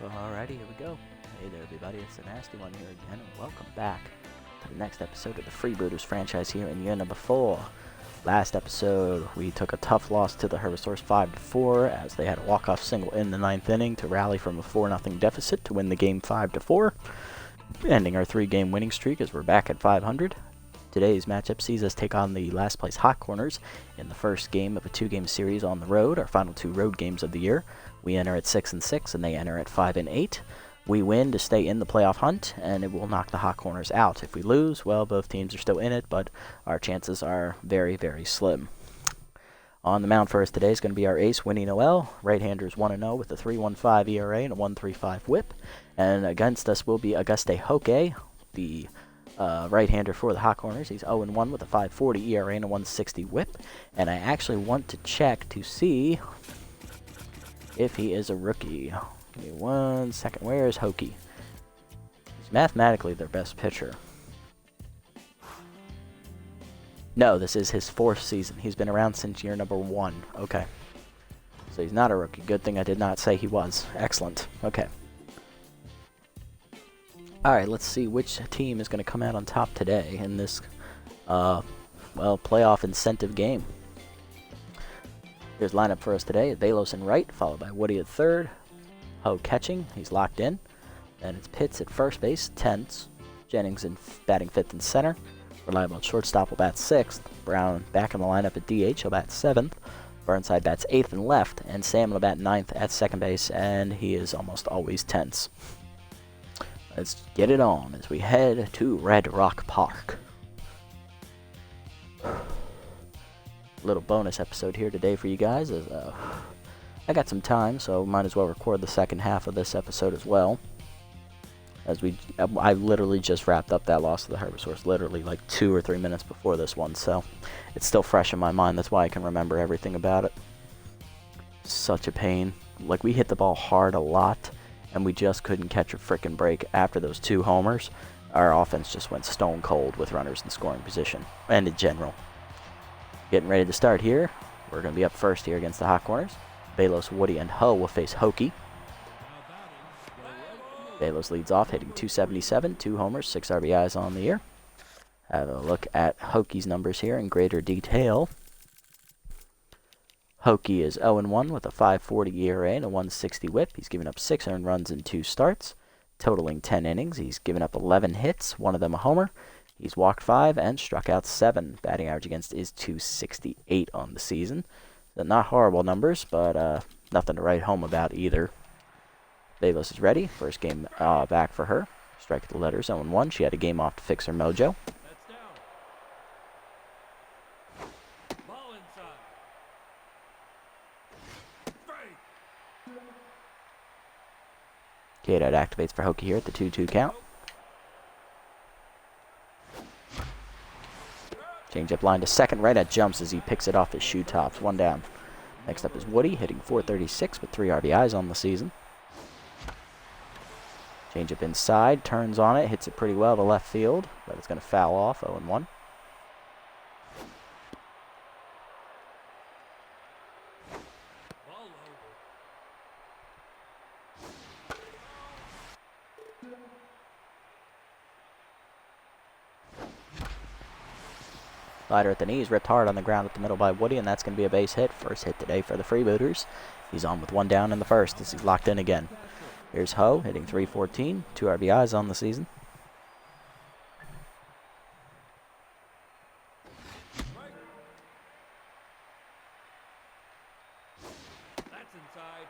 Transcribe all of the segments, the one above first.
Alrighty, here we go. Hey there everybody, it's the Nasty One here again, and welcome back to the next episode of the Freebooters franchise here in year number 4. Last episode, we took a tough loss to the Herbivores 5-4 as they had a walk-off single in the 9th inning to rally from a 4-0 deficit to win the game 5-4, ending our 3-game winning streak as we're back at 500. Today's matchup sees us take on the last place Hot Corners in the first game of a 2-game series on the road, our final 2 road games of the year. We enter at 6-6 and they enter at 5-8. We win to stay in the playoff hunt, and it will knock the Hot Corners out. If we lose, well, both teams are still in it, but our chances are very, very slim. On the mound for us today is going to be our ace, Winnie Noel. Right-handers 1-0 with a 3.15 ERA and a 1.35 whip. And against us will be Auguste Hoke, the right-hander for the Hot Corners. He's 0-1 with a 5.40 ERA and a 1.60 whip. And I actually want to check to see if he is a rookie. Give me 1 second. Where is Hokie? He's mathematically their best pitcher. No, this is his 4th season. He's been around since year number 1. Okay. So he's not a rookie. Good thing I did not say he was. Excellent. Okay. Alright, let's see which team is going to come out on top today in this, playoff incentive game. Here's lineup for us today. Velos in right, followed by Woody at third. Ho catching, he's locked in. Then it's Pitts at first base, Tense. Jennings in batting 5th and center. Reliable at shortstop will bat 6th. Brown back in the lineup at DH, he'll bat 7th. Burnside bats 8th and left. And Sam will bat 9th at second base, and he is almost always Tense. Let's get it on as we head to Red Rock Park. Little bonus episode here today for you guys, as I got some time, so might as well record the second half of this episode as well. As I literally just wrapped up that loss to the Herbivores, literally like 2 or 3 minutes before this one, so it's still fresh in my mind. That's why I can remember everything about it. Such a pain. Like, we hit the ball hard a lot, and we just couldn't catch a frickin' break after those 2 homers. Our offense just went stone cold with runners in scoring position, and in general. Getting ready to start here. We're going to be up first here against the Hot Corners. Velos, Woody, and Ho will face Hokie. Velos leads off, hitting .277, 2 homers, 6 RBIs on the year. Have a look at Hokie's numbers here in greater detail. Hokie is 0-1 with a 5.40 ERA and a 1.60 whip. He's given up 6 earned runs in 2 starts, totaling 10 innings. He's given up 11 hits, 1 of them a homer. He's walked 5 and struck out 7. Batting average against is .268 on the season. So not horrible numbers, but nothing to write home about either. Velos is ready. First game back for her. Strike at the letters, 0-1. She had a game off to fix her mojo. Okay, that activates for Hokie here at the 2-2 count. Change up line to second, right at jumps as he picks it off his shoe tops. 1 down. Next up is Woody, hitting .436 with 3 RBIs on the season. Change up inside, turns on it, hits it pretty well to left field, but it's going to foul off, 0-1. Slider at the knees, ripped hard on the ground at the middle by Woody, and that's going to be a base hit. First hit today for the Freebooters. He's on with 1 down in the first as he's locked in again. Here's Ho, hitting .314, 2 RBIs on the season. That's inside.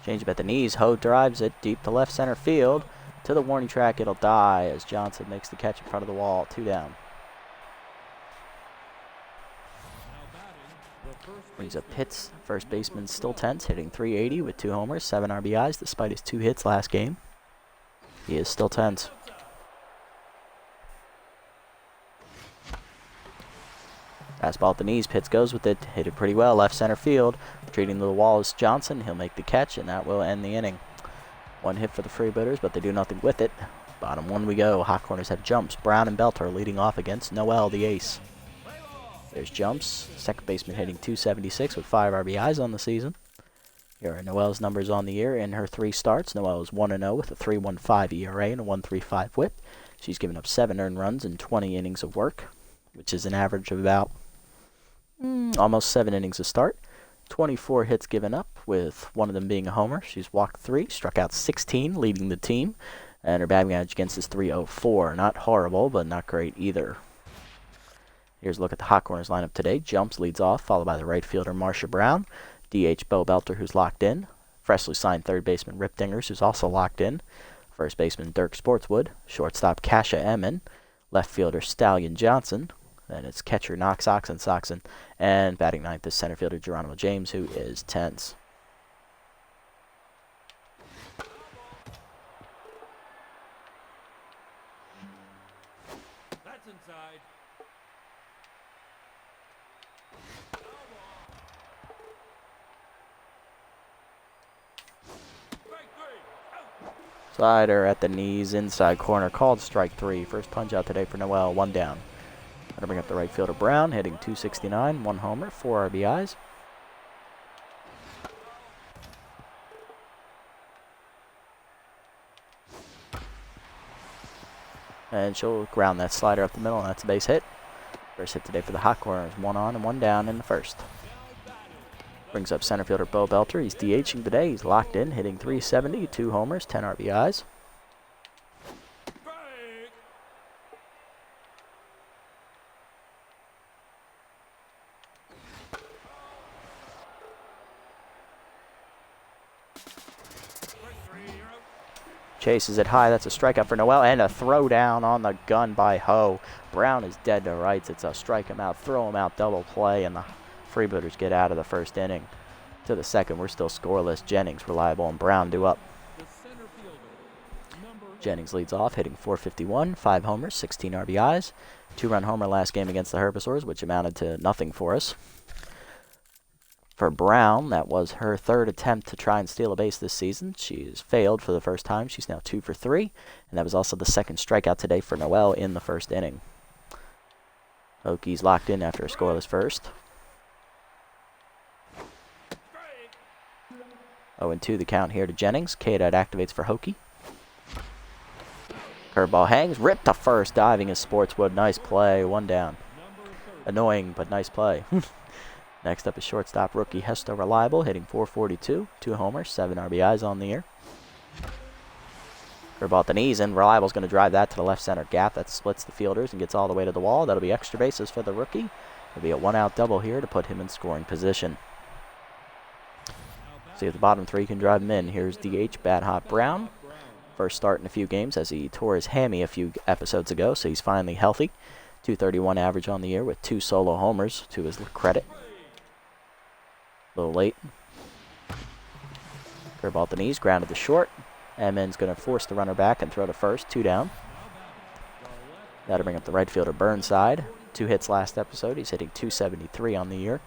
Change up at the knees. Ho drives it deep to left center field. To the warning track, it'll die as Johnson makes the catch in front of the wall. 2 down. Brings up Pitts. First baseman still Tense, hitting .380 with 2 homers, 7 RBIs despite his 2 hits last game. He is still Tense. Fastball at the knees, Pitts goes with it, hit it pretty well, left center field. Retreating to the wall is Johnson, he'll make the catch, and that will end the inning. 1 hit for the Freebooters, but they do nothing with it. Bottom one we go. Hot corners have jumps. Brown and Belter leading off against Noel, the ace. There's jumps. Second baseman hitting .276 with 5 RBIs on the season. Here are Noel's numbers on the year. In her 3 starts, Noel is 1-0 with a 3.15 ERA and a 1.35 WHIP. She's given up 7 earned runs in 20 innings of work, which is an average of about almost 7 innings a start. 24 hits given up, with one of them being a homer. She's walked 3, struck out 16, leading the team, and her batting average against is .304. Not horrible, but not great either. Here's a look at the Hot Corners lineup today. Jumps leads off, followed by the right fielder Marcia Brown, DH Bo Belter, who's locked in, freshly signed third baseman Rip Dingers, who's also locked in, first baseman Dirk Sportswood, shortstop Kasha Emmon, left fielder Stallion Johnson, then it's catcher Knox Soxon, and batting ninth is center fielder Geronimo James, who is tense. That's inside. Slider at the knees, inside corner, called strike 3. First punch out today for Noel, 1 down. Gonna bring up the right fielder Brown, hitting .269, 1 homer, 4 RBIs. And she'll ground that slider up the middle, and that's a base hit. First hit today for the Hot Corners, 1 on and 1 down in the first. Brings up center fielder Bo Belter. He's DHing today. He's locked in, hitting .370, 2 homers, 10 RBIs. Chases it high. That's a strikeout for Noel, and a throw down on the gun by Ho. Brown is dead to rights. It's a strike him out, throw him out, double play, and the Freebooters get out of the first inning. To the second, we're still scoreless. Jennings, Reliable, and Brown do up. Jennings leads off, hitting .451, 5 homers, 16 RBIs. 2-run homer last game against the Herbivores, which amounted to nothing for us. For Brown, that was her 3rd attempt to try and steal a base this season. She's failed for the first time. She's now 2 for 3, and that was also the 2nd strikeout today for Noel in the first inning. Hokies locked in after a scoreless first. 0-2 the count here to Jennings. K-Dot activates for Hokie. Curveball hangs, ripped to first, diving is Sportswood. Nice play, 1 down. Annoying, but nice play. Next up is shortstop rookie Hester Reliable, hitting .442, 2 homers, 7 RBIs on the year. Curveball at the knees, and Reliable's going to drive that to the left center gap. That splits the fielders and gets all the way to the wall. That'll be extra bases for the rookie. It'll be a 1-out double here to put him in scoring position. See if the bottom 3 can drive him in. Here's DH Bad Hot Brown. First start in a few games, as he tore his hammy a few episodes ago, so he's finally healthy. .231 average on the year with 2 solo homers to his credit. A little late. Curveball at the knees, grounded to short. Emmons going to force the runner back and throw to first, 2 down. That'll bring up the right fielder Burnside. 2 hits last episode. He's hitting .273 on the year.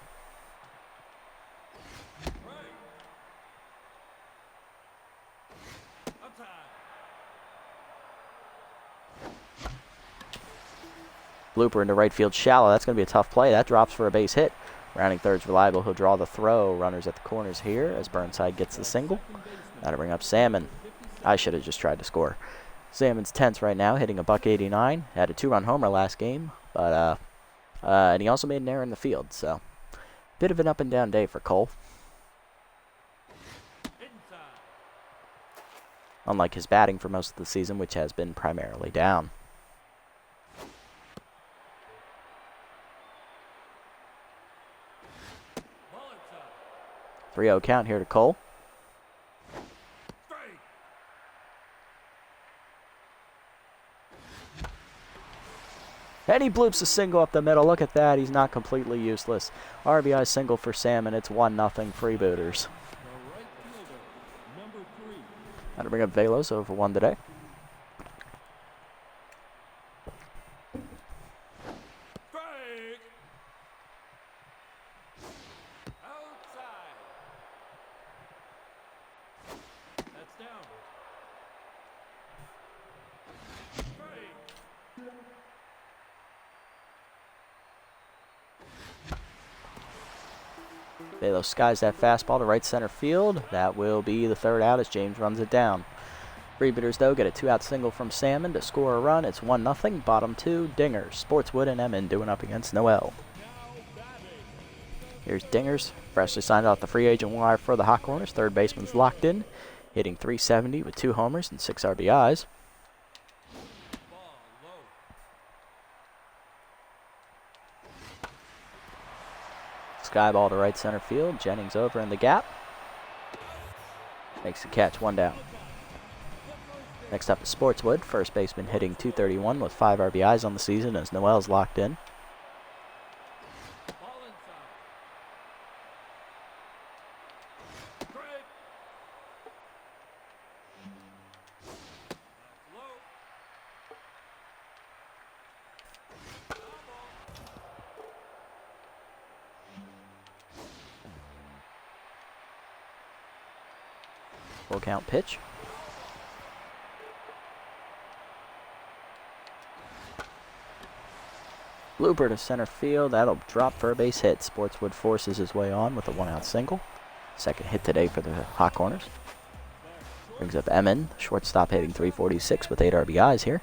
Blooper into right field shallow. That's going to be a tough play. That drops for a base hit. Rounding third's Reliable. He'll draw the throw. Runners at the corners here as Burnside gets the single. That'll bring up Salmon. I should have just tried to score. Salmon's tense right now, hitting a .189. Had a 2-run homer last game, but and he also made an error in the field. So, bit of an up and down day for Cole. Unlike his batting for most of the season, which has been primarily down. 3-0 count here to Cole. And he bloops a single up the middle. Look at that. He's not completely useless. RBI single for Salmon. It's 1-0 Freebooters. That'll bring up Velos over 1 today. Balo skies that fastball to right center field. That will be the third out as James runs it down. Freebooters, though, get a 2-out single from Salmon to score a run. It's 1-0. Bottom 2, Dingers. Sportswood and Emmon doing up against Noel. Here's Dingers, freshly signed off the free agent wire for the Hot Corners. Third baseman's locked in, hitting .370 with 2 homers and 6 RBIs. Sky ball to right center field. Jennings over in the gap. Makes the catch, 1 down. Next up is Sportswood, first baseman hitting .231 with 5 RBIs on the season as Noel's locked in. Full count pitch. Blooper to center field. That'll drop for a base hit. Sportswood forces his way on with a 1-out single. Second hit today for the Hot Corners. Brings up Emmon, shortstop hitting .346 with 8 RBIs here.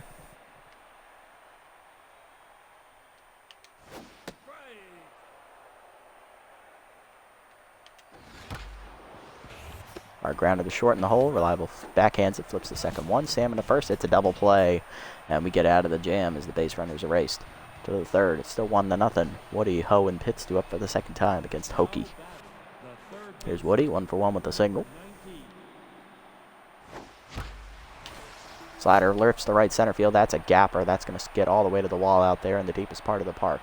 Our ground to the short in the hole. Reliable backhands it, flips the second one. Salmon to first. It's a double play. And we get out of the jam as the base runner's erased. To the third. It's still 1-0. Woody, Ho, and Pitts do up for the second time against Hokie. Here's Woody, 1-for-1 with a single. Slider lurps the right center field. That's a gapper. That's going to get all the way to the wall out there in the deepest part of the park.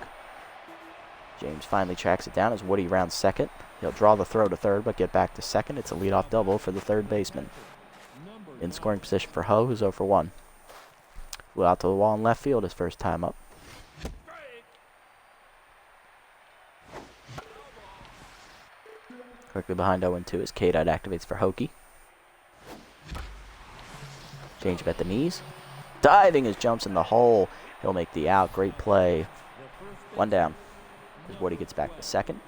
James finally tracks it down as Woody rounds second. He'll draw the throw to third, but get back to second. It's a leadoff double for the third baseman. In scoring position for Ho, who's 0-for-1. Flew out to the wall in left field his first time up. Quickly behind 0-2 as K-Dot activates for Hokie. Change up at the knees. Diving as jumps in the hole. He'll make the out. Great play. 1 down. As Woody gets back to second.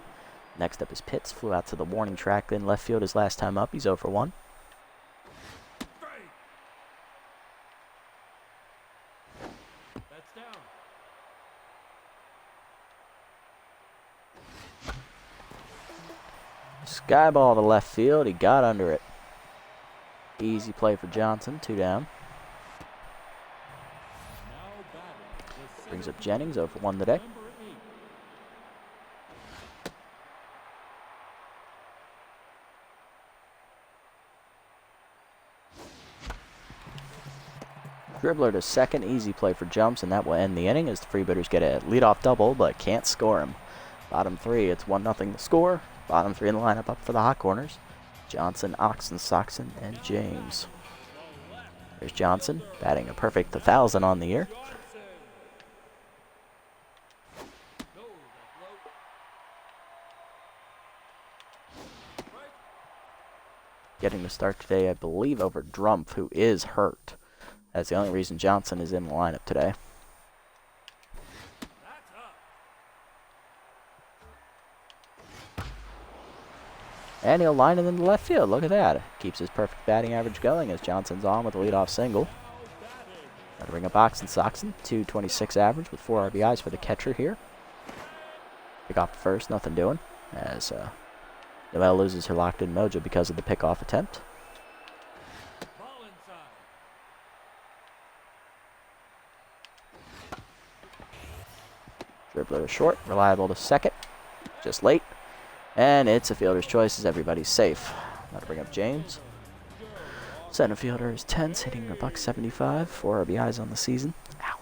Next up is Pitts. Flew out to the warning track in left field his last time up. He's 0-for-1. Sky ball to left field. He got under it. Easy play for Johnson. 2 down. Brings up Jennings. 0-for-1 today. Dribbler to second. Easy play for Jumps, and that will end the inning as the Freebooters get a leadoff double, but can't score him. Bottom 3, it's 1-0 to score. Bottom 3 in the lineup up for the Hot Corners. Johnson, Oxen, Soxon, and James. There's Johnson, batting a perfect 1,000 on the year. Getting the start today, I believe, over Drumpf, who is hurt. That's the only reason Johnson is in the lineup today. And he'll line it into left field. Look at that. Keeps his perfect batting average going as Johnson's on with a leadoff single. Got to bring up Oxen Soxon. .226 average with 4 RBIs for the catcher here. Pick off the first. Nothing doing. As Noelle loses her locked-in mojo because of the pickoff attempt. Dribbler to short. Reliable to second. Just late. And it's a fielder's choice as everybody's safe. Now to bring up James. Center fielder is tense, hitting a .175, 4 RBIs on the season. Ow.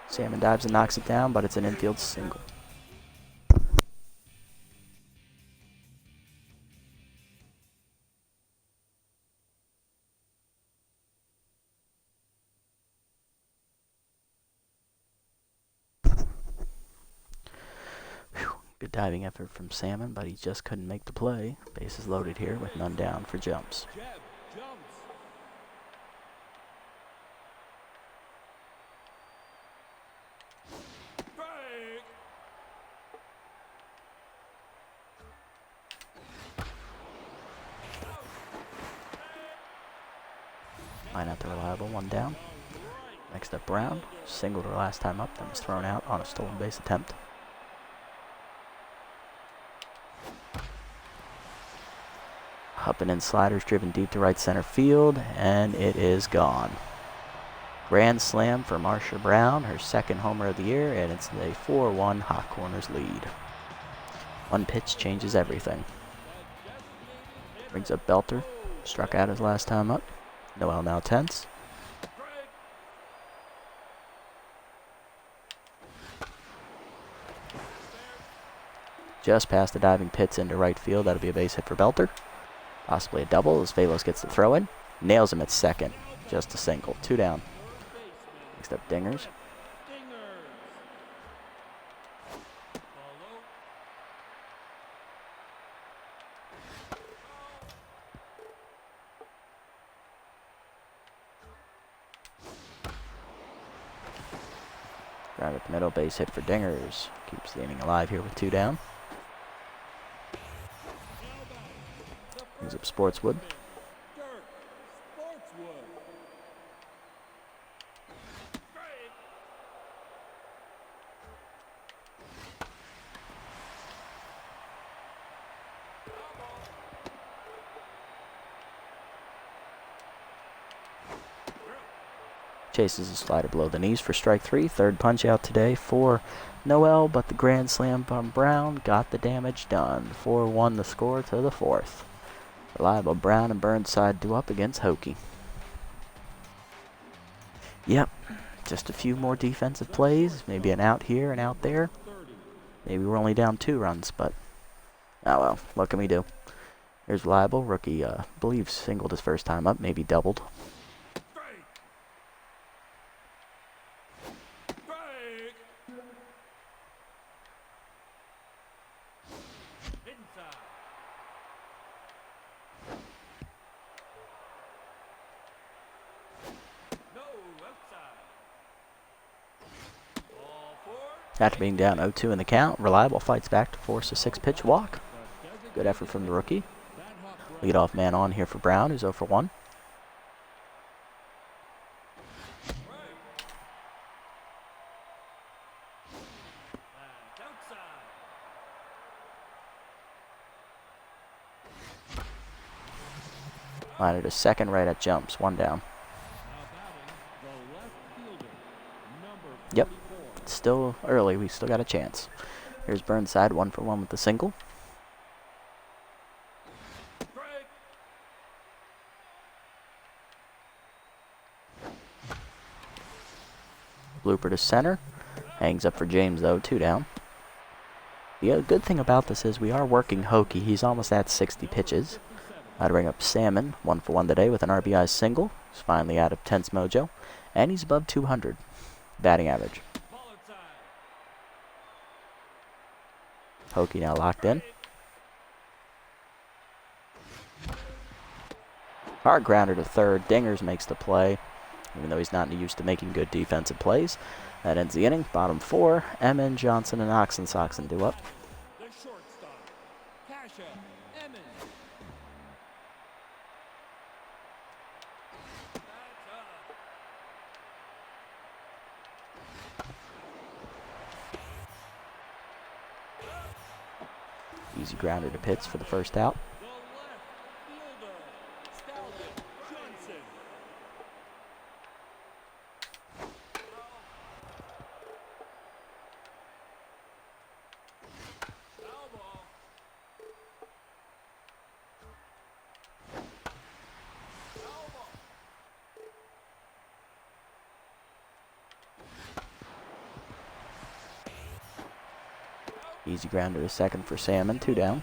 Salmon dives and knocks it down, but it's an infield single. Good diving effort from Salmon, but he just couldn't make the play. Bases loaded here with none down for Jumps. Line out the reliable, one down. Next up, Brown. Singled her last time up, then was thrown out on a stolen base attempt. Up and in sliders driven deep to right center field, and it is gone. Grand slam for Marsha Brown, her second homer of the year, and it's a 4-1 Hot Corners lead. One pitch changes everything. Brings up Belter, struck out his last time up. Noel now tense. Just past the diving Pitts into right field. That'll be a base hit for Belter. Possibly a double as Velos gets the throw in. Nails him at second. Just a single. 2 down. Next up, Dingers. Right up the middle, base hit for Dingers. Keeps the inning alive here with 2 down. Brings up Sportswood. Chases a slider below the knees for strike 3. Third punch out today for Noel, but the grand slam from Brown got the damage done. 4-1 the score to the 4th. Reliable Brown and Burnside do up against Hokie. Yep, just a few more defensive plays. Maybe an out here and out there. Maybe we're only down 2 runs, but oh well, what can we do? Here's Reliable. Rookie, believes singled his first time up, maybe doubled. After being down 0-2 in the count, Reliable fights back to force a 6-pitch walk. Good effort from the rookie. Leadoff man on here for Brown, who's 0 for 1. Liner to second, right at jumps, 1 down. Yep. It's still early. We still got a chance. Here's Burnside, 1 for 1 with the single. Blooper to center. Hangs up for James, though. 2 down. The good thing about this is we are working Hokie. He's almost at 60 pitches. I'd bring up Salmon, 1 for 1 today with an RBI single. He's finally out of tense mojo. And he's above 200 batting average. Hokie now locked in. Hard grounder to third. Dingers makes the play, even though he's not used to making good defensive plays. That ends the inning. Bottom 4, Emmon, Johnson, and Oxensoxen do up. Easy grounder to Pitts for the first out. Easy grounder to second for Salmon, 2 down.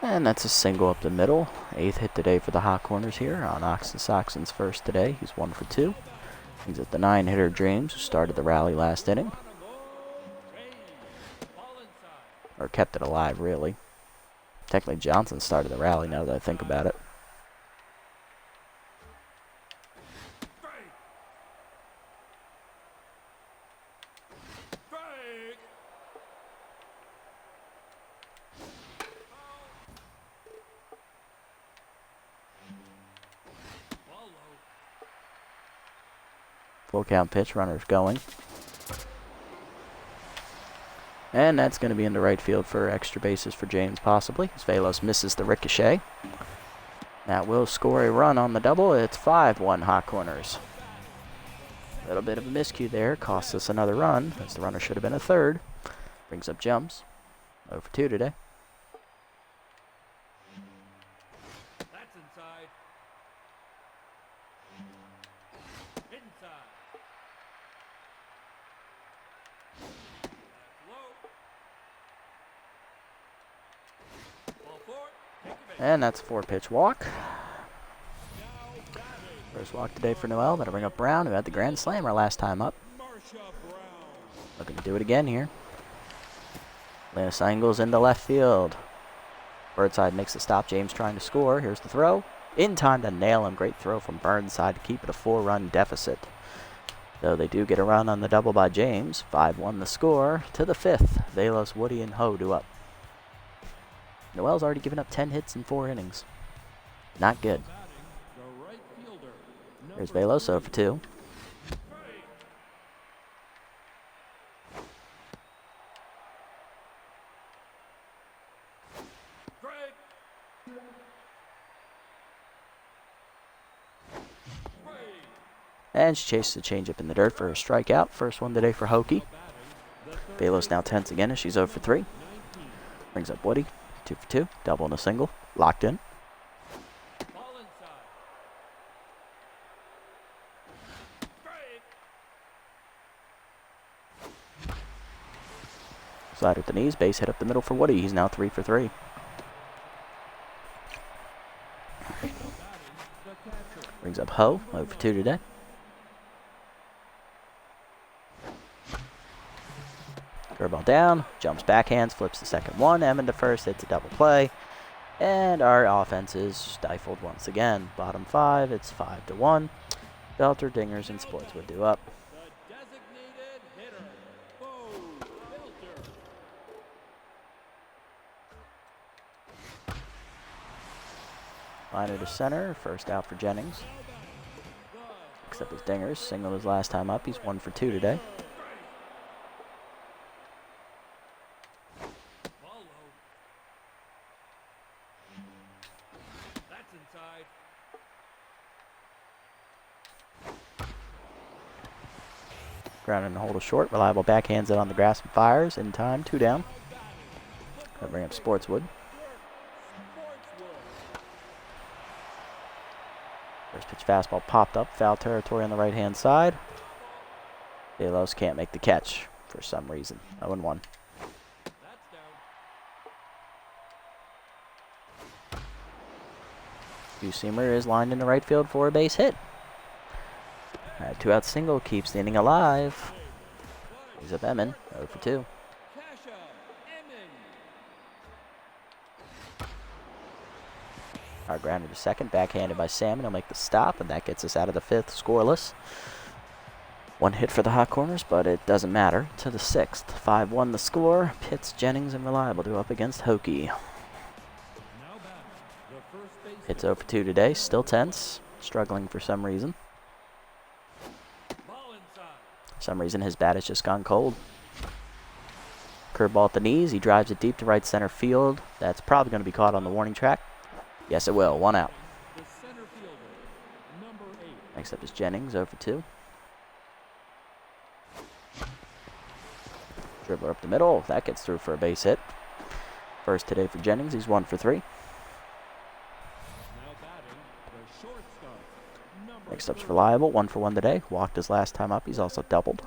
And that's a single up the middle. 8th hit today for the Hot Corners here on Oxensoxen's first today. He's 1 for 2. He's at the 9-hitter James, who started the rally last inning. Or kept it alive, really. Technically, Johnson started the rally now that I think about it. Full count pitch, runners going. And that's going to be into right field for extra bases for James, possibly, as Velos misses the ricochet. That will score a run on the double. It's 5-1 Hot Corners. A little bit of a miscue there. Costs us another run, as the runner should have been a third. Brings up jumps. 0 for 2 today. That's inside. Inside. That's low. Ball four. Take a base. And that's a 4-pitch walk. First walk today for Noel. That'll bring up Brown, who had the grand slam our last time up. Looking to do it again here. Linus angles into left field. Burnside makes the stop. James trying to score. Here's the throw. In time to nail him. Great throw from Burnside to keep it a 4-run deficit. Though they do get a run on the double by James. 5-1 the score. To the 5th. Velos, Woody, and Ho do up. Noel's already given up 10 hits in 4 innings. Not good. Here's Velos, 0 for 2. And she chases a changeup in the dirt for a strikeout. First one today for Hokie. Velos now tense again as she's 0 for 3. Brings up Woody, 2 for 2. Double and a single. Locked in. Slide with the knees, base hit up the middle for Woody. He's now 3 for 3. Brings up Ho, 0 for 2 today. Curveball down, jumps backhands, flips the second one, Emmon to first, hits a double play. And our offense is stifled once again. Bottom 5, it's 5-1. Belter, Dingers, and Sports would do up. Liner to center, first out for Jennings. Except his Dingers, singled his last time up. He's 1 for 2 today. That's inside. Ground and hold to short. Reliable backhands it on the grass and fires. In time, 2 down. Gonna bring up Sportswood. First pitch fastball popped up. Foul territory on the right-hand side. Velos can't make the catch for some reason. 0-1. Two-seamer is lined into right field for a base hit. That 2-out single keeps the inning alive. He's up Emmon, 0 for 2. Our grounder to second, backhanded by Salmon. He'll make the stop, and that gets us out of the 5th, scoreless. 1 hit for the Hot Corners, but it doesn't matter. To the 6th, 5-1 the score. Pitts, Jennings, and Reliable do up against Hokie. Pitts 0 for 2 today, still tense, struggling for some reason. For some reason, his bat has just gone cold. Curveball at the knees, he drives it deep to right center field. That's probably going to be caught on the warning track. Yes, it will. 1 out. Next up is Jennings, 0 for 2. Dribbler up the middle. That gets through for a base hit. First today for Jennings. He's 1 for 3. Next up's Reliable. 1 for 1 today. Walked his last time up. He's also doubled.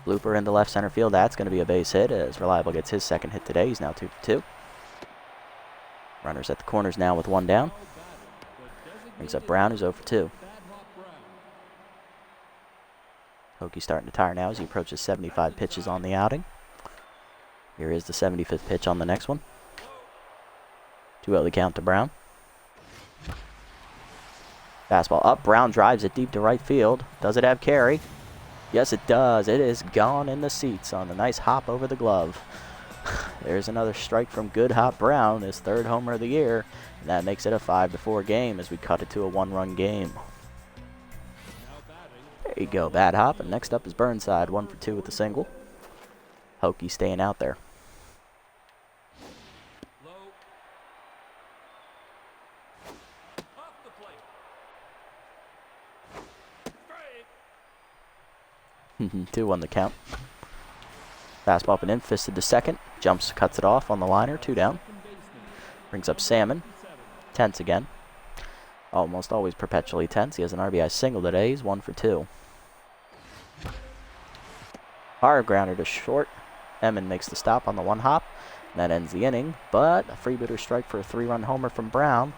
Blooper into left center field. That's going to be a base hit as Reliable gets his second hit today. He's now 2 for 2. Runners at the corners now with 1 down. Brings up Brown, who's 0 for 2. Hokie starting to tire now as he approaches 75 pitches on the outing. Here is the 75th pitch on the next one. 2-0 the count to Brown. Fastball up. Brown drives it deep to right field. Does it have carry? Yes, it does. It is gone in the seats on the nice hop over the glove. There's another strike from Good Hop Brown, his third homer of the year, and that makes it a 5-4 game as we cut it to a 1-run game. There you go, Bad Hop. And next up is Burnside, 1 for 2 with a single. Hokie staying out there. Low. Off the plate. Strike. 2-1 the count. Fastball up and in, fisted to second. Jumps, cuts it off on the liner, 2 down. Brings up Salmon. Tense again. Almost always perpetually tense. He has an RBI single today. He's 1 for 2. Hard grounder to short. Emmon makes the stop on the 1 hop. And that ends the inning. But a Freebooter strike for a 3-run homer from Brown.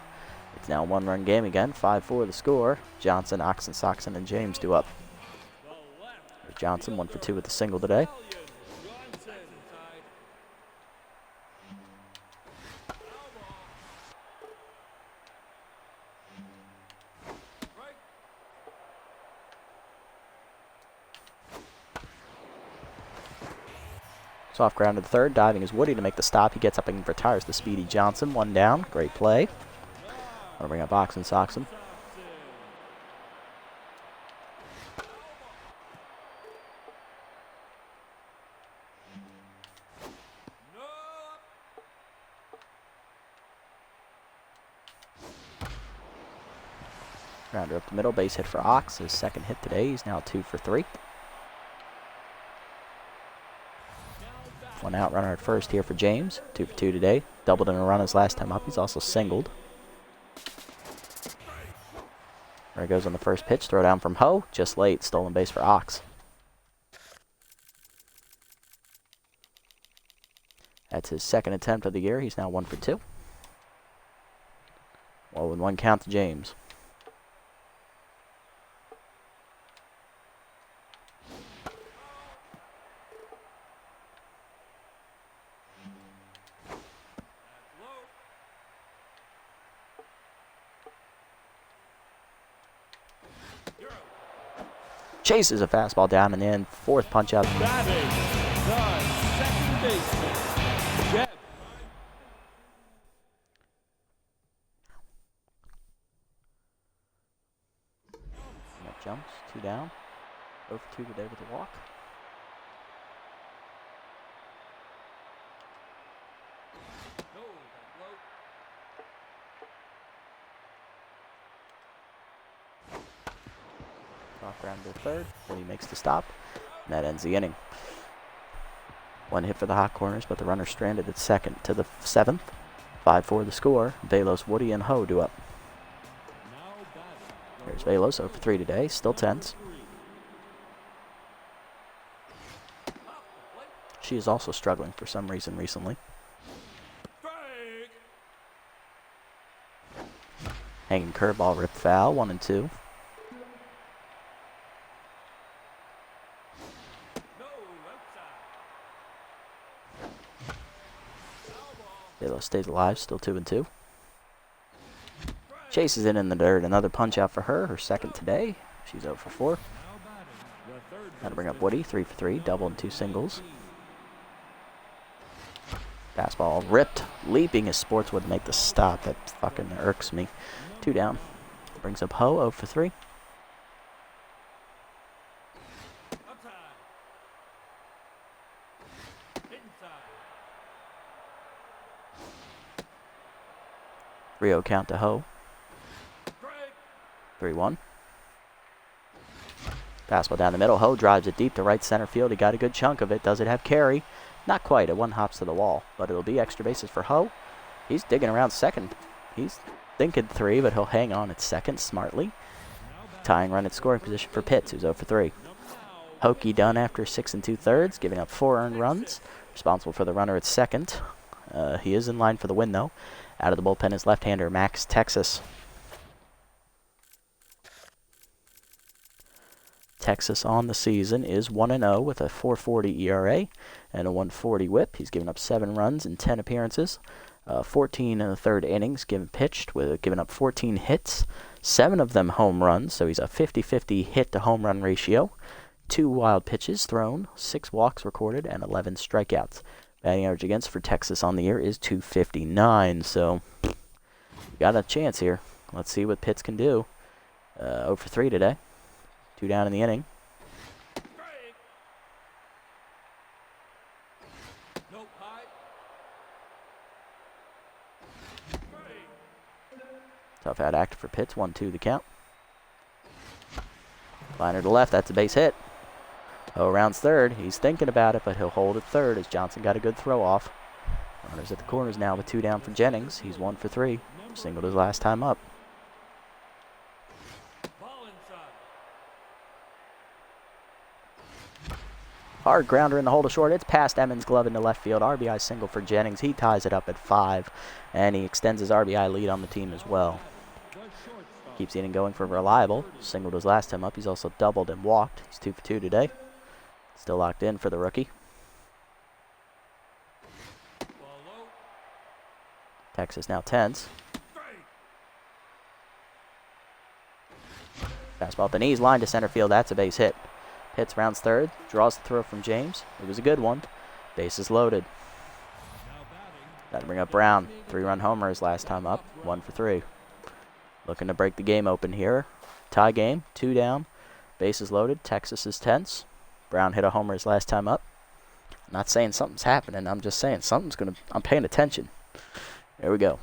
It's now a 1-run game again. 5-4 the score. Johnson, Oxen, Soxon, and James do up. Johnson 1 for 2 with a single today. Soft ground to the third. Diving is Woody to make the stop. He gets up and retires the speedy Johnson. 1 down. Great play. I'll bring up Oxen, Soxon. Grounder up the middle. Base hit for Ox. His second hit today. He's now 2 for 3. 1 out, runner at first here for James. 2 for 2 today. Doubled in a run his last time up. He's also singled. There he goes on the first pitch. Throw down from Ho. Just late. Stolen base for Ox. That's his second attempt of the year. He's now 1 for 2. 0-1 count to James. Chases a fastball down and in. 4th punch out. Batting the second baseman, Jeb. That jumps. 2 down. 0 for 2 today with a walk. Off ground to third when he makes the stop. And that ends the inning. 1 hit for the hot corners, but the runner stranded at second to the 7th. 5-4 the score. Velos, Woody, and Ho do up. There's Velos, 0 for 3 today. Still tense. She is also struggling for some reason recently. Hanging curveball ripped foul. 1-2. Velos stays alive, still 2-2. Chases in the dirt. Another punch out for her. Her second today. She's 0 for 4. Now to bring up Woody, 3 for 3. Double and 2 singles. Fastball ripped. Leaping as Sports would make the stop. That fucking irks me. 2 down. Brings up Ho, 0 for 3. Rio count to Ho. 3-1. Fastball down the middle. Ho drives it deep to right center field. He got a good chunk of it. Does it have carry? Not quite. It 1 hops to the wall. But it'll be extra bases for Ho. He's digging around second. He's thinking 3, but he'll hang on at second smartly. Tying run at scoring position for Pitts, who's 0 for 3. Hokie done after 6 2/3, giving up 4 earned runs. Responsible for the runner at second. He is in line for the win, though. Out of the bullpen is left-hander Max Texas. Texas on the season is 1-0 with a 4.40 ERA and a 1.40 WHIP. He's given up 7 runs in 10 appearances, 14 in the 3rd innings, pitched with giving up 14 hits, 7 of them home runs. So he's a 50-50 hit to home run ratio. 2 wild pitches thrown, 6 walks recorded, and 11 strikeouts. Batting average against for Texas on the year is .259, so you got a chance here. Let's see what Pitts can do. 0 for 3 today. 2 down in the inning. Tough out actor for Pitts. 1-2 the count. Liner to left. That's a base hit. Oh, rounds third. He's thinking about it, but he'll hold at third as Johnson got a good throw off. Runners at the corners now with 2 down for Jennings. He's 1 for 3. Singled his last time up. Hard grounder in the hole to short. It's past Emmons' glove into left field. RBI single for Jennings. He ties it up at 5, and he extends his RBI lead on the team as well. Keeps the inning going for Reliable. Singled his last time up. He's also doubled and walked. He's 2 for 2 today. Still locked in for the rookie. Texas now tense. Fastball at the knees, line to center field. That's a base hit. Pitts rounds third, draws the throw from James. It was a good one. Bases loaded. Got to bring up Brown. 3-run homer his last time up. 1 for 3. Looking to break the game open here. Tie game, 2 down. Bases loaded. Texas is tense. Brown hit a homer his last time up. I'm not saying something's happening. I'm just saying something's going to... I'm paying attention. There we go.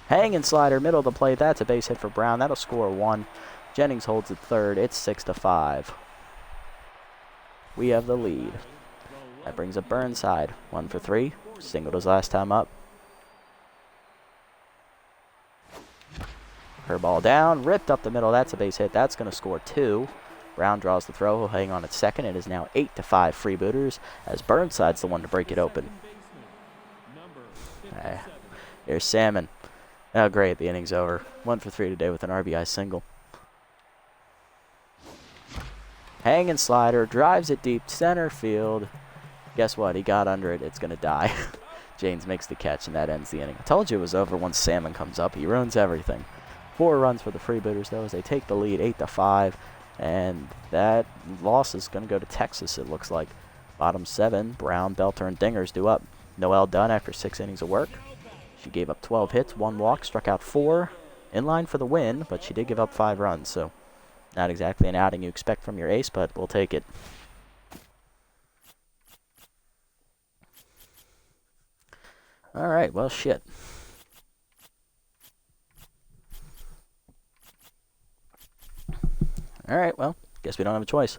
Hanging slider, middle of the plate. That's a base hit for Brown. That'll score 1. Jennings holds at third. It's 6-5. We have the lead. That brings up Burnside. 1 for 3. Singled his last time up. Curveball down. Ripped up the middle. That's a base hit. That's going to score 2. Brown draws the throw. He'll hang on at second. It is now 8-5 Freebooters as Burnside's the one to break it open. Here's Salmon. Oh, great. The inning's over. 1 for 3 today with an RBI single. Hanging slider. Drives it deep center field. Guess what? He got under it. It's going to die. James makes the catch, and that ends the inning. I told you it was over once Salmon comes up. He ruins everything. 4 runs for the Freebooters, though, as they take the lead 8-5. And that loss is going to go to Texas, it looks like. Bottom 7, Brown, Belter, and Dingers do up. Noel done after 6 innings of work. She gave up 12 hits, 1 walk, struck out 4. In line for the win, but she did give up 5 runs. So not exactly an outing you expect from your ace, but we'll take it. All right, well, shit. All right, well, guess we don't have a choice.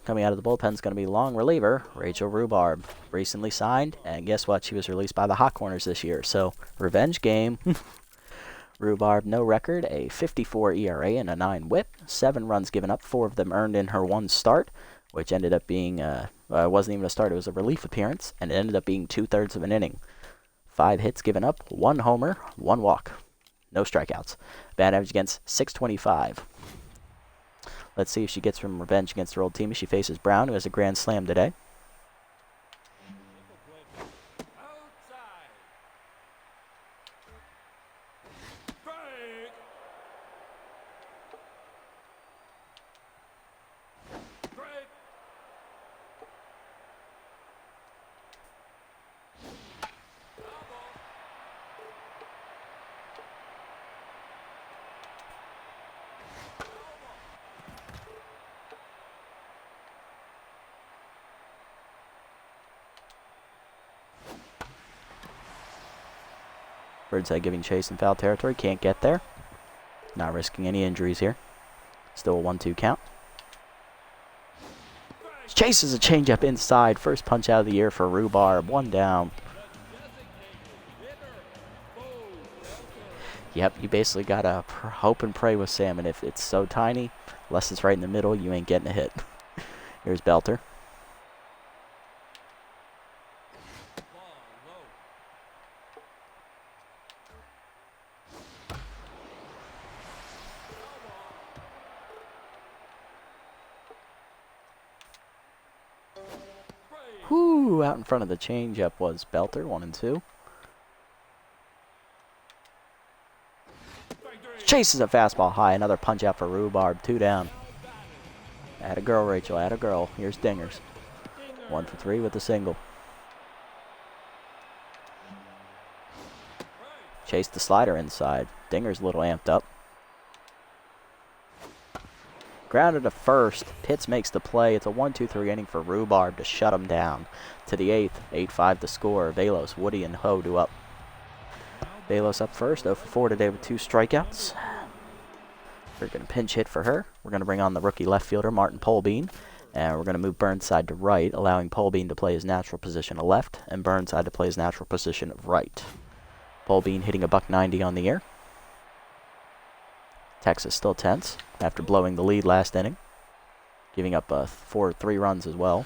Coming out of the bullpen is going to be long reliever Rachel Rhubarb. Recently signed, and guess what? She was released by the Hot Corners this year. So, revenge game. Rhubarb, no record, a 54 ERA and a 9 whip. 7 runs given up, 4 of them earned in her 1 start, which ended up being, wasn't even a start, it was a relief appearance, and it ended up being 2/3 of an inning. 5 hits given up, 1 homer, 1 walk. No strikeouts. Bat average against .625. Let's see if she gets some revenge against her old team as she faces Brown, who has a grand slam today. Birdside giving chase in foul territory. Can't get there. Not risking any injuries here. Still a 1-2 count. Chases a changeup inside. First punch out of the year for Rhubarb. 1 down. Yep, you basically got to hope and pray with Salmon. If it's so tiny, unless it's right in the middle, you ain't getting a hit. Here's Belter. Whoo! Out in front of the changeup was Belter, 1-2. Chases a fastball high. Another punch out for Rhubarb. 2 down. Atta girl, Rachel. Atta girl. Here's Dingers. 1 for 3 with a single. Chase the slider inside. Dinger's a little amped up. Grounded to first. Pitts makes the play. It's a 1-2-3 inning for Rhubarb to shut him down. To the 8th. 8-5 the score. Velos, Woody, and Ho do up. Velos up first. 0 for 4 today with 2 strikeouts. We're going to pinch hit for her. We're going to bring on the rookie left fielder, Martin Polbean. And we're going to move Burnside to right, allowing Polbean to play his natural position of left, and Burnside to play his natural position of right. Polbean hitting a $190 on the year. Texas still tense after blowing the lead last inning, giving up 3 runs as well.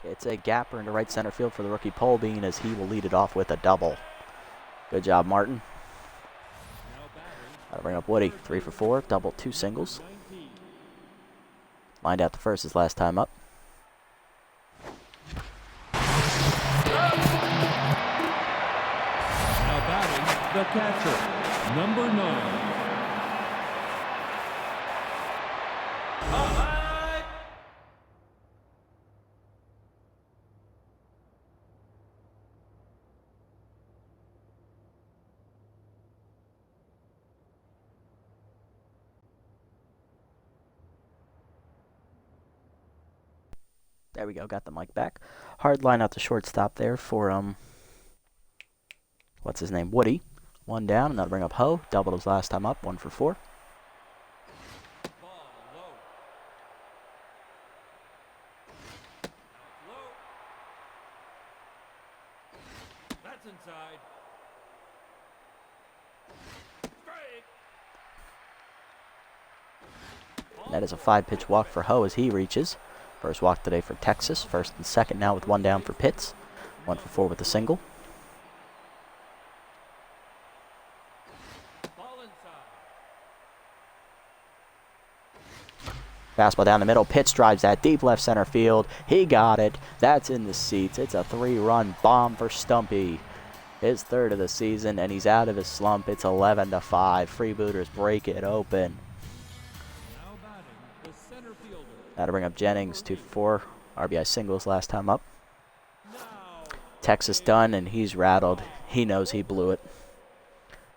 It's a gapper into right center field for the rookie Polbean as he will lead it off with a double. Good job, Martin. That'll bring up Woody. 3 for 4, double, 2 singles. Lined out to first his last time up. Now batting, the catcher, number 9. There we go, got the mic back. Hard line out the shortstop there for, what's his name, Woody. 1 down, and that'll bring up Ho. Doubled his last time up, 1 for 4. Ball low. Low. That's inside. Strike. And that is a 5-pitch walk for Ho as he reaches. First walk today for Texas. First and second now with 1 down for Pitts. 1 for 4 with a single. Ball inside. Fastball down the middle. Pitts drives that deep left center field. He got it. That's in the seats. It's a 3-run bomb for Stumpy. His 3rd of the season, and he's out of his slump. It's 11-5. Freebooters break it open. Now batting, the center fielder. That'll bring up Jennings. 2 for 4. RBI singles last time up. Now Texas done, and he's rattled. He knows he blew it.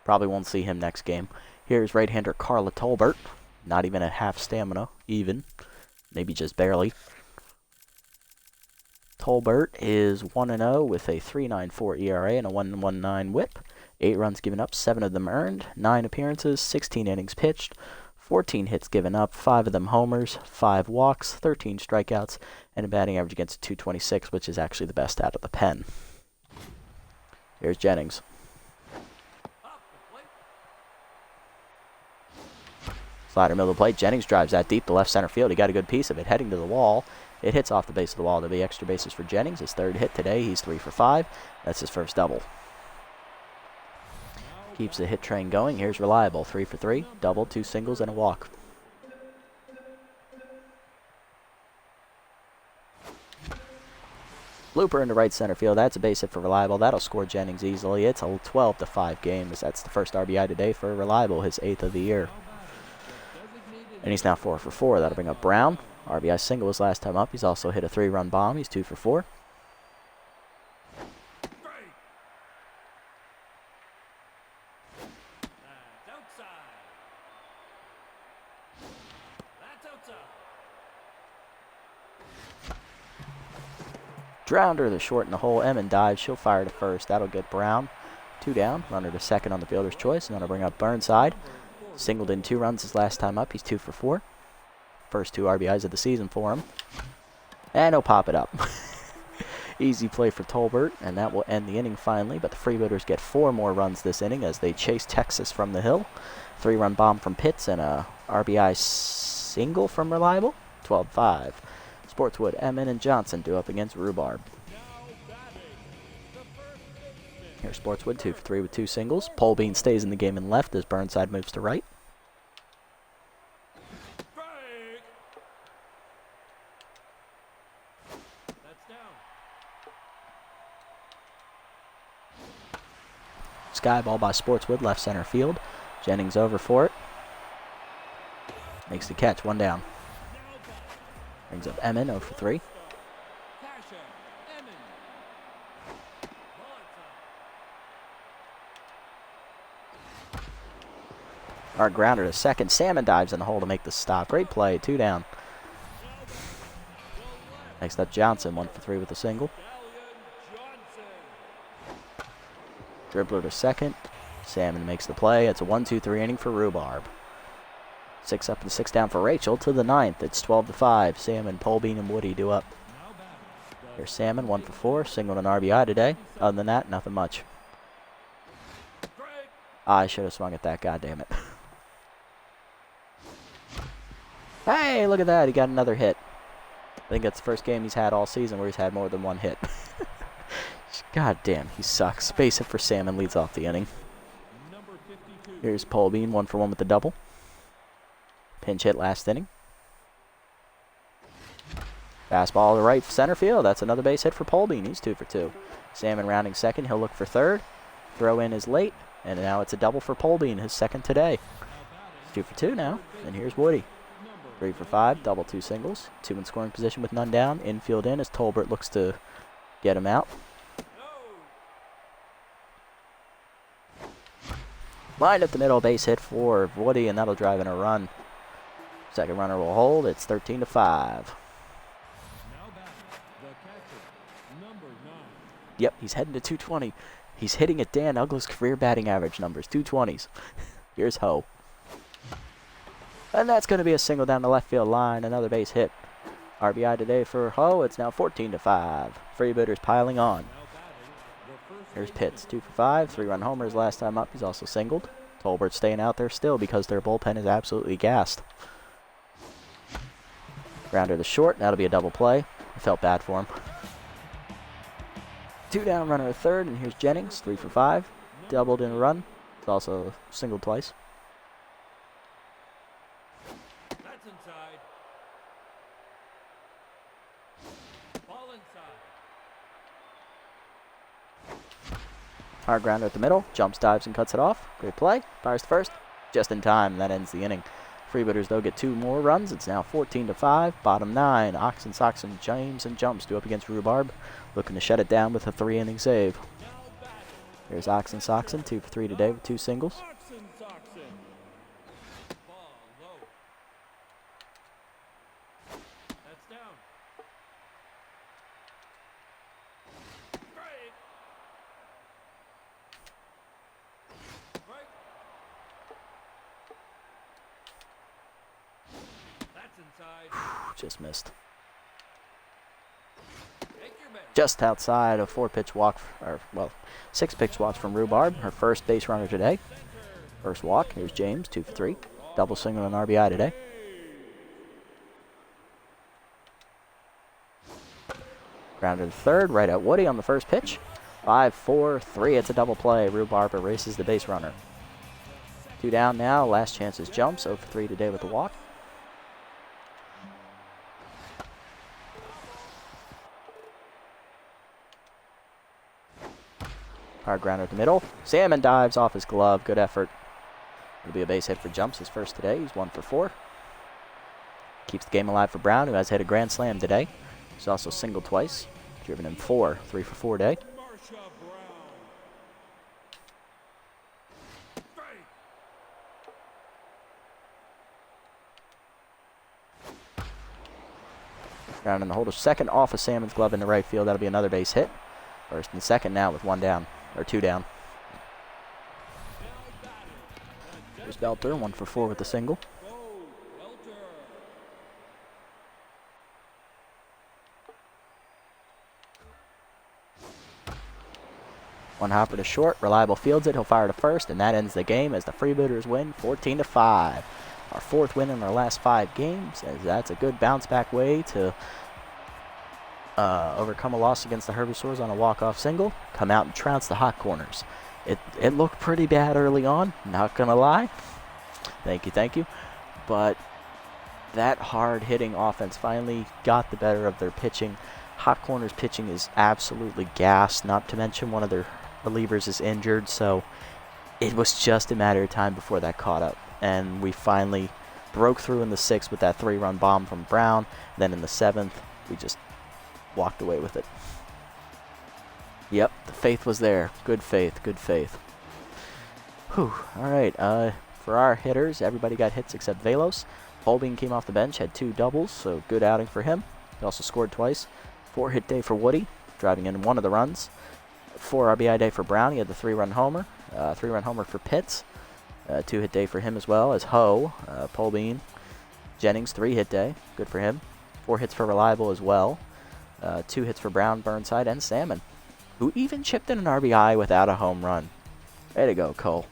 Probably won't see him next game. Here's right-hander Carla Tolbert. Not even at half stamina, even. Maybe just barely. Tolbert is 1-0 with a 3.94 ERA and a 1.19 whip. 8 runs given up, 7 of them earned. 9 appearances, 16 innings pitched. 14 hits given up, 5 of them homers, 5 walks, 13 strikeouts, and a batting average against 226, which is actually the best out of the pen. Here's Jennings. up the plate. Slider middle of the plate. Jennings drives that deep to left center field. He got a good piece of it heading to the wall. It hits off the base of the wall. There'll be extra bases for Jennings. His 3rd hit today. He's 3 for 5. That's his first double. Keeps the hit train going. Here's Reliable. 3 for 3. Double, 2 singles, and a walk. Blooper into right center field. That's a base hit for Reliable. That'll score Jennings easily. It's a 12-5 game, as that's the first RBI today for Reliable, his 8th of the year. And he's now 4 for 4. That'll bring up Brown. RBI single was last time up. He's also hit a 3-run bomb. He's 2 for 4. That's outside. That's outside. Drounder, the short in the hole. Emmon dives. She'll fire to first. That'll get Brown. 2 down. Runner to second on the fielder's choice. And that'll bring up Burnside. Singled in 2 runs his last time up. He's 2 for 4. First 2 RBIs of the season for him. And he'll pop it up. Easy play for Tolbert, and that will end the inning finally. But the Freebooters get 4 more runs this inning as they chase Texas from the hill. 3-run bomb from Pitts and a RBI single from Reliable. 12-5. Sportswood, Emmon, and Johnson do up against Rhubarb. Here's Sportswood, 2 for 3 with 2 singles. Polbean stays in the game and left as Burnside moves to right. Strike. sky ball by Sportswood, left center field. Jennings over for it. Makes the catch, 1 down. Brings up Emin, 0 for 3. Hard grounder to second. Salmon dives in the hole to make the stop. Great play, 2 down. Next up, Johnson, 1 for 3 with a single. Dribbler to second. Salmon makes the play. It's a 1-2-3 inning for Rhubarb. 6 up and 6 down for Rachel to the 9th. It's 12-5. Salmon, Polbean, and Woody do up. Here's Salmon, 1 for 4. Singled an RBI today. Other than that, nothing much. I should have swung at that, goddammit. Hey, look at that. He got another hit. I think that's the first game he's had all season where he's had more than 1 hit. God damn, he sucks. Base hit for Salmon leads off the inning. Here's Polbean, 1 for 1 with the double. Pinch hit last inning. Fastball to right center field. That's another base hit for Polbean. He's 2 for 2. Salmon rounding second. He'll look for third. Throw in is late. And now it's a double for Polbean, his second today. 2 for 2 now. And here's Woody. 3 for 5. Double 2 singles. 2 in scoring position with none down. Infield in as Tolbert looks to get him out. Line up the middle, base hit for Woody, and that'll drive in a run. Second runner will hold. It's 13-5. Yep, he's heading to 220. He's hitting at Dan Ugla's career batting average numbers, 220s. Here's Ho. And that's going to be a single down the left field line. Another base hit. RBI today for Ho. It's now 14-5. Freebooters piling on. Here's Pitts, 2 for 5. 3-run homers last time up. He's also singled. Tolbert staying out there still because their bullpen is absolutely gassed. Grounder to short. That'll be a double play. I felt bad for him. 2 down, runner at third, and here's Jennings, 3 for 5. Doubled in a run. It's also singled twice. That's inside. Ball inside. Hard grounder at the middle. Jumps, dives, and cuts it off. Great play. Fires to first. Just in time. That ends the inning. Freebooters, though, get 2 more runs. It's now 14-5. Bottom 9. Oxen, Soxen, James, and Jumps do up against Rhubarb. Looking to shut it down with a 3-inning save. Here's Oxen, Soxen. 2 for 3 today with 2 singles. That's down. That's inside. Just missed. Take your base. Just outside a 4-pitch walk, or, well, 6-pitch walks from Rhubarb. Her first base runner today. First walk. Here's James, 2 for 3. Double single and RBI today. Grounded to third, right at Woody on the first pitch. 5-4-3. It's a double play. Rhubarb erases the base runner. 2 down now. Last chance is Jumps. 0 for 3 today with the walk. Hard grounder at the middle. Salmon dives off his glove. Good effort. It'll be a base hit for Jumps, his first today. He's 1 for 4. Keeps the game alive for Brown, who has hit a grand slam today. He's also singled twice. Driven in 4. 3 for 4 today. Ground in the hold of second off of Salmon's glove in the right field. That'll be another base hit. First and second now with 1 down. Or 2 down. Here's Belter, 1 for 4 with the single. One hopper to short. Reliable fields it. He'll fire to first, and that ends the game as the Freebooters win 14-5. Our 4th win in our last 5 games, as that's a good bounce-back way to overcome a loss against the Herbivores on a walk-off single. Come out and trounce the hot corners. It looked pretty bad early on, not gonna lie. Thank you. But that hard-hitting offense finally got the better of their pitching. Hot corners pitching is absolutely gassed, not to mention one of their relievers is injured, so it was just a matter of time before that caught up. And we finally broke through in the 6th with that 3-run bomb from Brown. Then in the 7th, we just walked away with it. Yep, the faith was there. Good faith, good faith. Whew. All right, for our hitters, everybody got hits except Velos. Holbein came off the bench, had 2 doubles, so good outing for him. He also scored twice. 4-hit day for Woody, driving in 1 of the runs. 4 RBI day for Brown. He had the 3-run homer. 3-run homer for Pitts. 2-hit day for him as well as Ho. Polbean. Jennings, 3-hit day. Good for him. 4 hits for Reliable as well. 2 hits for Brown, Burnside, and Salmon, who even chipped in an RBI without a home run. Way to go, Cole.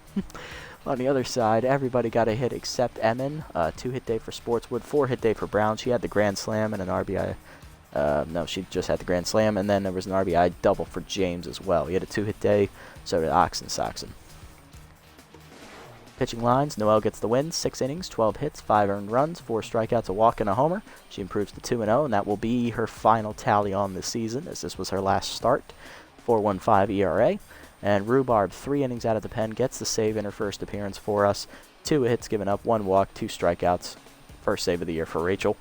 On the other side, everybody got a hit except Emin. 2-hit day for Sportswood. 4-hit day for Brown. She had the grand slam and an RBI. No, she just had the grand slam, and then there was an RBI double for James as well. He had a 2-hit day, so did Oxen Soxen. Pitching lines, Noelle gets the win. 6 innings, 12 hits, 5 earned runs, 4 strikeouts, a walk, and a homer. She improves to 2-0, and that will be her final tally on this season, as this was her last start. 4.15 ERA. And Rhubarb, 3 innings out of the pen, gets the save in her first appearance for us. 2 hits given up, 1 walk, 2 strikeouts. First save of the year for Rachel.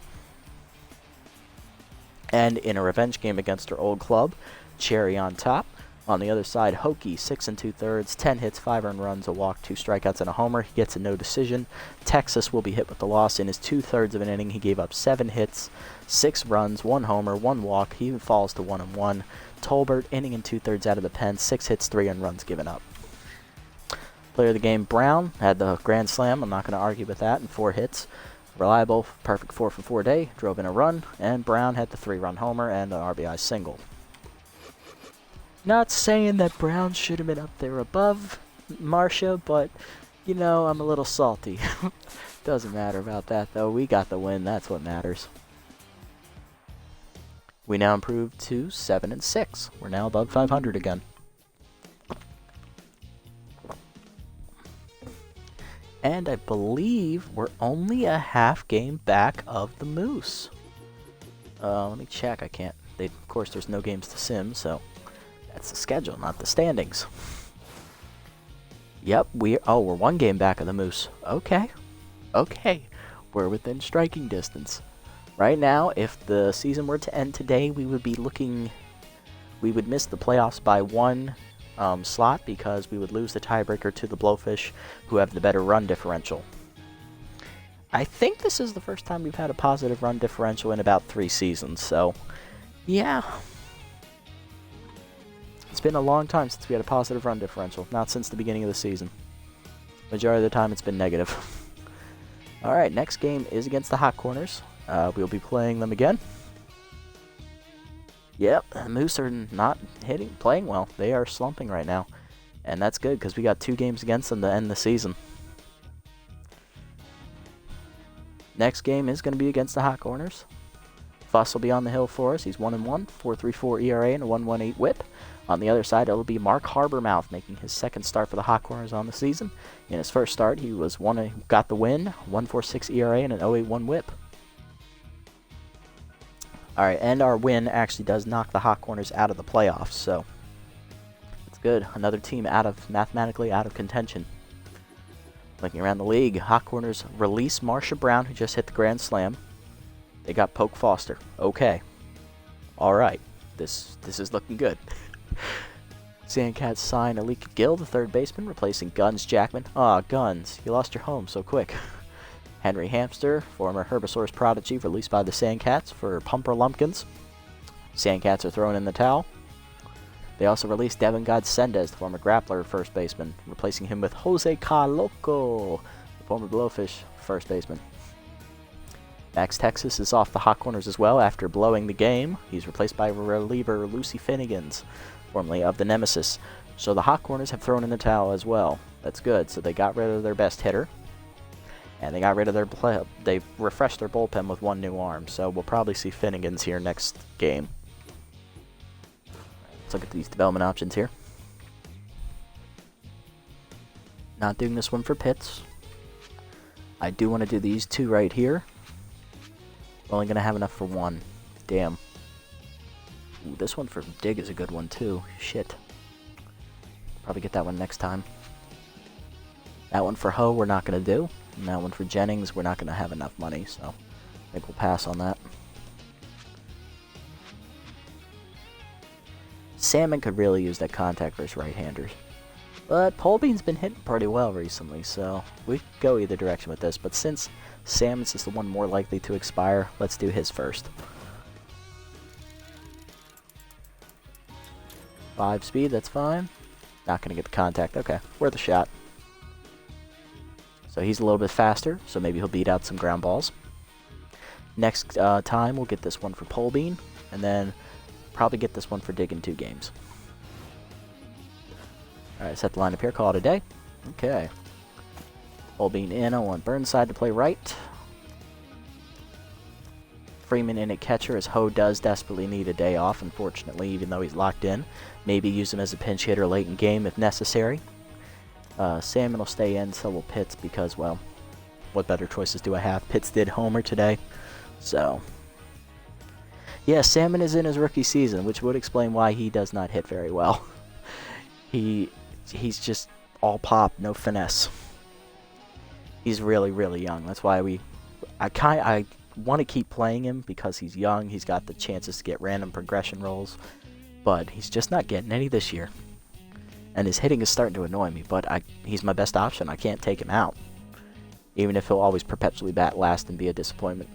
And in a revenge game against her old club, Cherry on top. On the other side, Hokie, 6 2/3, 10 hits, 5 earned runs, a walk, 2 strikeouts, and a homer. He gets a no decision. Texas will be hit with the loss. In his 2/3 of an inning, he gave up 7 hits, 6 runs, 1 homer, 1 walk. He even falls to 1-1. Tolbert, inning and 2/3 out of the pen, 6 hits, 3 earned runs given up. Player of the game, Brown, had the grand slam. I'm not going to argue with that, and 4 hits. Reliable, perfect 4-for-4 day, drove in a run, and Brown had the 3-run homer and an RBI single. Not saying that Brown should have been up there above Marcia, but, you know, I'm a little salty. Doesn't matter about that, though. We got the win. That's what matters. We now improved to 7-6. We're now above 500 again. And I believe we're only a half game back of the Moose. Let me check. I can't. Of course, there's no games to sim, so that's the schedule, not the standings. Yep, we're 1 game back of the Moose. Okay. We're within striking distance. Right now, if the season were to end today, we would miss the playoffs by 1 slot because we would lose the tiebreaker to the Blowfish, who have the better run differential. I think this is the first time we've had a positive run differential in about 3 seasons, so yeah. It's been a long time since we had a positive run differential, not since the beginning of the season. Majority of the time it's been negative. Alright, next game is against the Hot Corners. We'll be playing them again. Yep, the Moose are not playing well. They are slumping right now. And that's good, because we got 2 games against them to end the season. Next game is going to be against the Hot Corners. Fuss will be on the hill for us. He's 1-1, 4.34 ERA, and a 1.18 whip. On the other side, it'll be Mark Harbormouth making his second start for the Hot Corners on the season. In his first start, he got the win, 1.46 ERA, and an 0.81 whip. Alright, and our win actually does knock the Hot Corners out of the playoffs, so it's good. Another team mathematically out of contention. Looking around the league, Hot Corners release Marcia Brown, who just hit the grand slam. They got Poke Foster. Okay. Alright. This is looking good. Sandcats sign Alika Gill, the third baseman, replacing Guns Jackman. Aw, Guns, you lost your home so quick. Henry Hamster, former Herbosaurus prodigy, released by the Sandcats for Pumper Lumpkins. Sandcats are throwing in the towel. They also released Devin Godsendez, the former Grappler first baseman, replacing him with Jose Caloco, the former Blowfish first baseman. Max Texas is off the Hot Corners as well after blowing the game. He's replaced by reliever Lucy Finnegans, formerly of the Nemesis. So the Hot Corners have thrown in the towel as well. That's good. So they got rid of their best hitter. And they got rid of they refreshed their bullpen with 1 new arm. So we'll probably see Finnegans here next game. Let's look at these development options here. Not doing this one for Pitts. I do want to do these 2 right here. Only going to have enough for 1. Damn. Ooh, this one for Dig is a good one too. Shit. Probably get that one next time. That one for Ho we're not going to do. And that one for Jennings we're not going to have enough money, so I think we'll pass on that. Salmon could really use that contact versus right-handers. But Polbean's been hitting pretty well recently, so we could go either direction with this. But since Salmon's is the one more likely to expire, let's do his first. 5 speed, that's fine. Not going to get the contact. Okay, worth a shot. So he's a little bit faster, so maybe he'll beat out some ground balls. Next time, we'll get this one for Polbean, and then probably get this one for Dig in 2 games. Alright, set the lineup here, call it a day. Okay. Polbean in, I want Burnside to play right. Freeman in at catcher, as Ho does desperately need a day off, unfortunately, even though he's locked in. Maybe use him as a pinch hitter late in game if necessary. Salmon will stay in, so will Pitts, because, well, what better choices do I have? Pitts did homer today, so. Yeah, Salmon is in his rookie season, which would explain why he does not hit very well. He's just all pop, no finesse. He's really, really young. That's why I want to keep playing him because he's young. He's got the chances to get random progression rolls, but he's just not getting any this year. And his hitting is starting to annoy me, but he's my best option. I can't take him out, even if he'll always perpetually bat last and be a disappointment.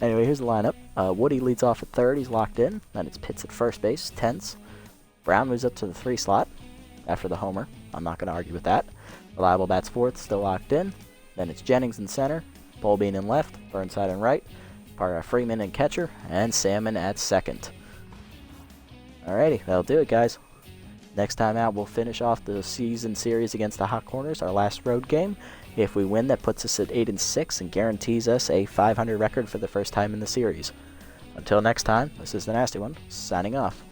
Anyway, here's the lineup. Woody leads off at third. He's locked in. Then it's Pitts at first base, tense. Brown moves up to the 3 slot after the homer. I'm not going to argue with that. Reliable bats fourth, still locked in. Then it's Jennings in center, Polbean in left, Burnside in right, Freeman in catcher, and Salmon at second. Alrighty, that'll do it, guys. Next time out, we'll finish off the season series against the Hot Corners, our last road game. If we win, that puts us at 8-6 and guarantees us a 500 record for the first time in the series. Until next time, this is the Nasty One, signing off.